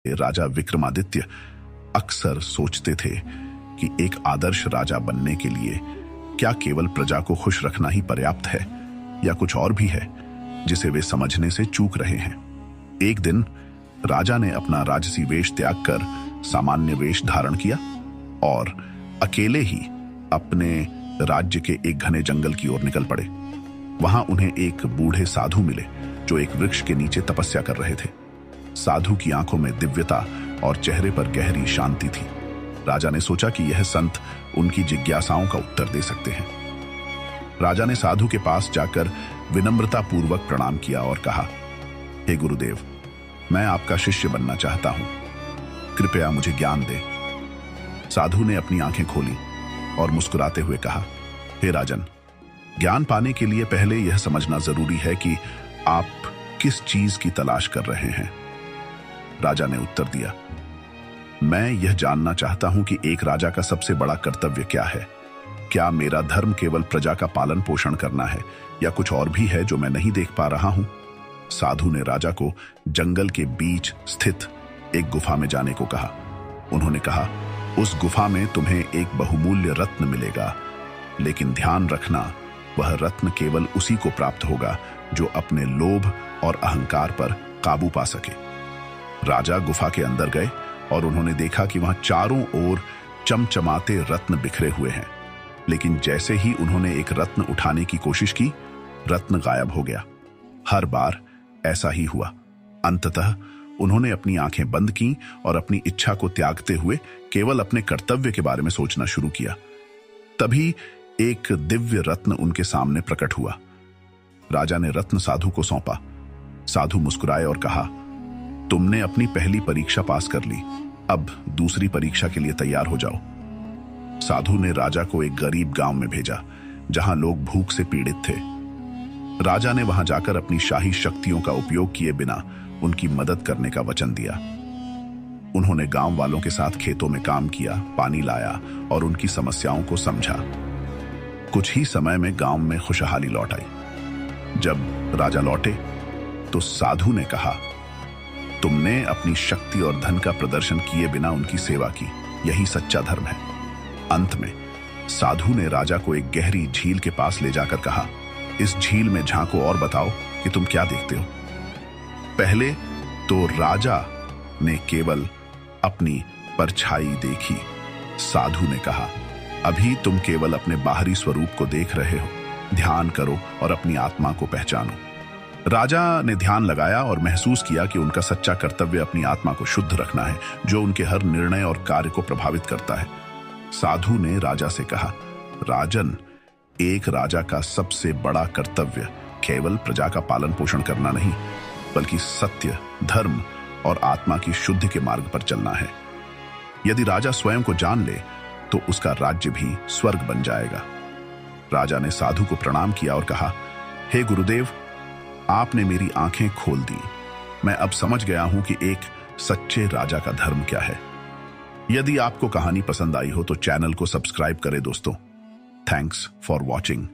राजा विक्रमादित्य अक्सर सोचते थे कि एक आदर्श राजा बनने के लिए क्या केवल प्रजा को खुश रखना ही पर्याप्त है या कुछ और भी है जिसे वे समझने से चूक रहे हैं। एक दिन राजा ने अपना राजसी वेश त्याग कर सामान्य वेश धारण किया और अकेले ही अपने राज्य के एक घने जंगल की ओर निकल पड़े। वहां उन्हें एक बूढ़े साधु मिले जो एक वृक्ष के नीचे तपस्या कर रहे थे। साधु की आंखों में दिव्यता और चेहरे पर गहरी शांति थी। राजा ने सोचा कि यह संत उनकी जिज्ञासाओं का उत्तर दे सकते हैं। राजा ने साधु के पास जाकर विनम्रता पूर्वक प्रणाम किया और कहा, हे गुरुदेव, मैं आपका शिष्य बनना चाहता हूं, कृपया मुझे ज्ञान दें। साधु ने अपनी आंखें खोली और मुस्कुराते हुए कहा, हे राजन, ज्ञान पाने के लिए पहले यह समझना जरूरी है कि आप किस चीज की तलाश कर रहे हैं। राजा ने उत्तर दिया, मैं यह जानना चाहता हूं कि एक राजा का सबसे बड़ा कर्तव्य क्या है। क्या मेरा धर्म केवल प्रजा का पालन पोषण करना है या कुछ और भी है जो मैं नहीं देख पा रहा हूं। साधु ने राजा को जंगल के बीच स्थित एक गुफा में जाने को कहा। उन्होंने कहा, उस गुफा में तुम्हें एक बहुमूल्य रत्न मिलेगा, लेकिन ध्यान रखना, वह रत्न केवल उसी को प्राप्त होगा जो अपने लोभ और अहंकार पर काबू पा सके। राजा गुफा के अंदर गए और उन्होंने देखा कि वहां चारों ओर चमचमाते रत्न बिखरे हुए हैं, लेकिन जैसे ही उन्होंने एक रत्न उठाने की कोशिश की, रत्न गायब हो गया। हर बार ऐसा ही हुआ। अंततः उन्होंने अपनी आंखें बंद की और अपनी इच्छा को त्यागते हुए केवल अपने कर्तव्य के बारे में सोचना शुरू किया। तभी एक दिव्य रत्न उनके सामने प्रकट हुआ। राजा ने रत्न साधु को सौंपा। साधु मुस्कुराए और कहा, तुमने अपनी पहली परीक्षा पास कर ली, अब दूसरी परीक्षा के लिए तैयार हो जाओ। साधु ने राजा को एक गरीब गांव में भेजा जहां लोग भूख से पीड़ित थे। राजा ने वहां जाकर अपनी शाही शक्तियों का उपयोग किए बिना उनकी मदद करने का वचन दिया। उन्होंने गांव वालों के साथ खेतों में काम किया, पानी लाया और उनकी समस्याओं को समझा। कुछ ही समय में गांव में खुशहाली लौट आई। जब राजा लौटे तो साधु ने कहा, तुमने अपनी शक्ति और धन का प्रदर्शन किए बिना उनकी सेवा की, यही सच्चा धर्म है। अंत में साधु ने राजा को एक गहरी झील के पास ले जाकर कहा, इस झील में झांको और बताओ कि तुम क्या देखते हो। पहले तो राजा ने केवल अपनी परछाई देखी। साधु ने कहा, अभी तुम केवल अपने बाहरी स्वरूप को देख रहे हो, ध्यान करो और अपनी आत्मा को पहचानो। राजा ने ध्यान लगाया और महसूस किया कि उनका सच्चा कर्तव्य अपनी आत्मा को शुद्ध रखना है, जो उनके हर निर्णय और कार्य को प्रभावित करता है। साधु ने राजा से कहा, राजन, एक राजा का सबसे बड़ा कर्तव्य केवल प्रजा का पालन पोषण करना नहीं, बल्कि सत्य, धर्म और आत्मा की शुद्धि के मार्ग पर चलना है। यदि राजा स्वयं को जान ले तो उसका राज्य भी स्वर्ग बन जाएगा। राजा ने साधु को प्रणाम किया और कहा, हे गुरुदेव, आपने मेरी आंखें खोल दी। मैं अब समझ गया हूं कि एक सच्चे राजा का धर्म क्या है। यदि आपको कहानी पसंद आई हो तो चैनल को सब्सक्राइब करें दोस्तों। Thanks for watching.